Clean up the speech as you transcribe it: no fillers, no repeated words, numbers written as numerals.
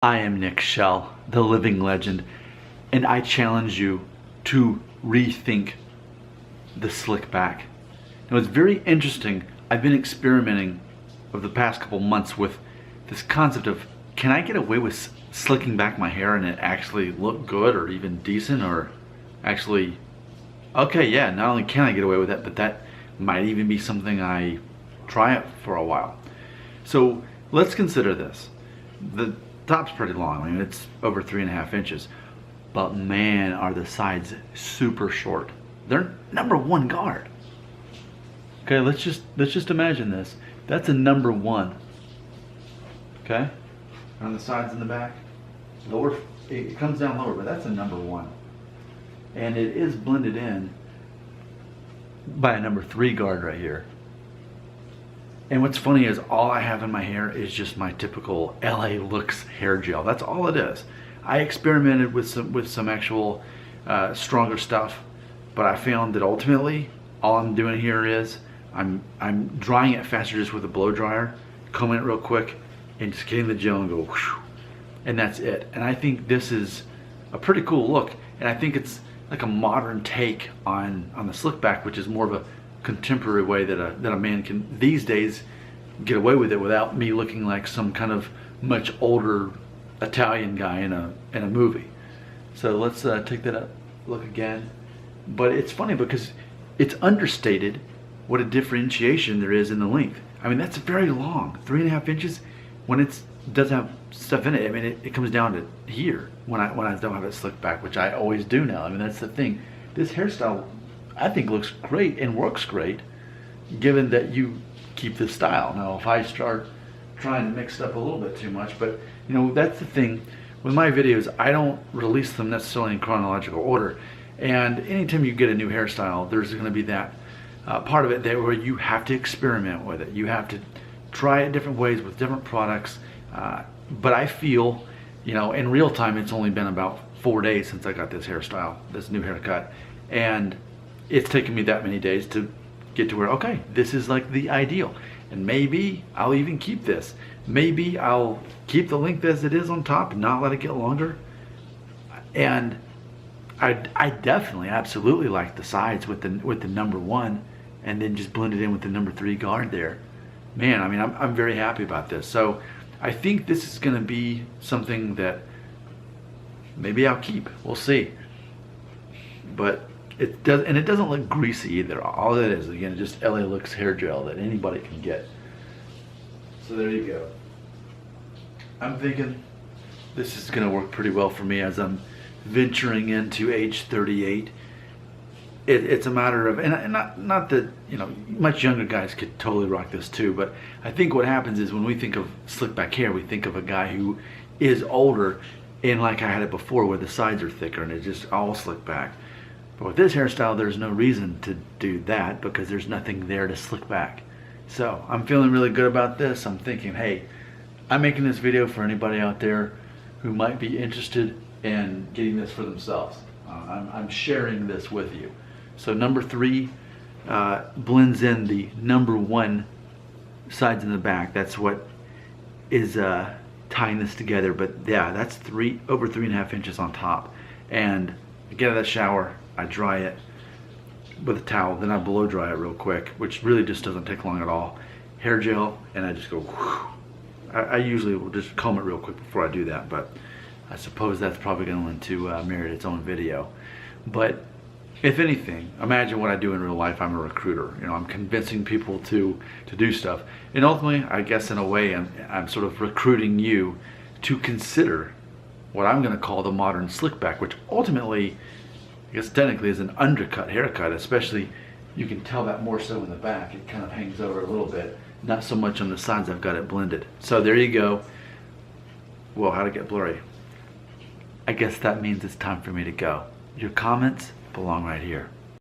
I am Nick Shell, the living legend, and I challenge you to rethink the slick back. Now it's very interesting. I've been experimenting over the past couple months with this concept of, can I get away with slicking back my hair and it actually look good or even decent, or actually, okay, yeah, not only can I get away with that, but that might even be something I try it for a while. So let's consider this. The top's pretty long. I mean, it's over 3.5 inches, but man, are the sides super short. They're number one guard. Okay, let's just imagine this. That's a number one. Okay, on the sides and the back, lower. It comes down lower, but that's a number one, and it is blended in by a number 3 guard right here. And what's funny is all I have in my hair is just my typical LA Looks hair gel. That's all it is. I experimented with some actual stronger stuff, but I found that ultimately all I'm doing here is I'm drying it faster just with a blow dryer, combing it real quick, and just getting the gel and go whoosh, and that's it. And I think this is a pretty cool look, and I think it's like a modern take on the slick back, which is more of a contemporary way that a man can these days get away with it without me looking like some kind of much older Italian guy in a movie. So let's take that up, look again. But it's funny because it's understated what a differentiation there is in the length. I mean, that's very long, 3.5 inches. When it does have stuff in it, I mean, it comes down to here when I don't have it slicked back, which I always do now. I mean, that's the thing. This hairstyle, I think, looks great and works great, given that you keep this style. Now, if I start trying to mix it up a little bit too much, but you know, that's the thing with my videos, I don't release them necessarily in chronological order. And anytime you get a new hairstyle, there's going to be that part of it there where you have to experiment with it. You have to try it different ways with different products. But I feel, you know, in real time, it's only been about 4 days since I got this hairstyle, this new haircut, and it's taken me that many days to get to where, okay, this is like the ideal. And maybe I'll even keep this. Maybe I'll keep the length as it is on top and not let it get longer. And I definitely, absolutely like the sides with the number 1, and then just blend it in with the number 3 guard there. Man, I mean, I'm very happy about this. So I think this is gonna be something that maybe I'll keep, we'll see. But it doesn't look greasy either. All it is, again, just LA Looks hair gel that anybody can get. So there you go. I'm thinking this is gonna work pretty well for me as I'm venturing into age 38. It's a matter of, and not that, you know, much younger guys could totally rock this too, but I think what happens is when we think of slick back hair, we think of a guy who is older, and like I had it before where the sides are thicker and it's just all slick back. But with this hairstyle, there's no reason to do that because there's nothing there to slick back. So I'm feeling really good about this. I'm thinking, hey, I'm making this video for anybody out there who might be interested in getting this for themselves. I'm sharing this with you. So number 3 blends in the number 1 sides in the back. That's what is tying this together. But yeah, that's over 3.5 inches on top. And I get out of the shower, I dry it with a towel, then I blow dry it real quick, which really just doesn't take long at all. Hair gel, and I just go whew. I usually will just comb it real quick before I do that, but I suppose that's probably going to merit its own video. But if anything, imagine what I do in real life. I'm a recruiter. You know, I'm convincing people to do stuff. And ultimately, I guess in a way, I'm sort of recruiting you to consider what I'm going to call the modern slick back, which ultimately, I guess technically is an undercut haircut, especially you can tell that more so in the back. It kind of hangs over a little bit, not so much on the sides. I've got it blended. So there you go. Well, how'd it get blurry? I guess that means it's time for me to go. Your comments belong right here.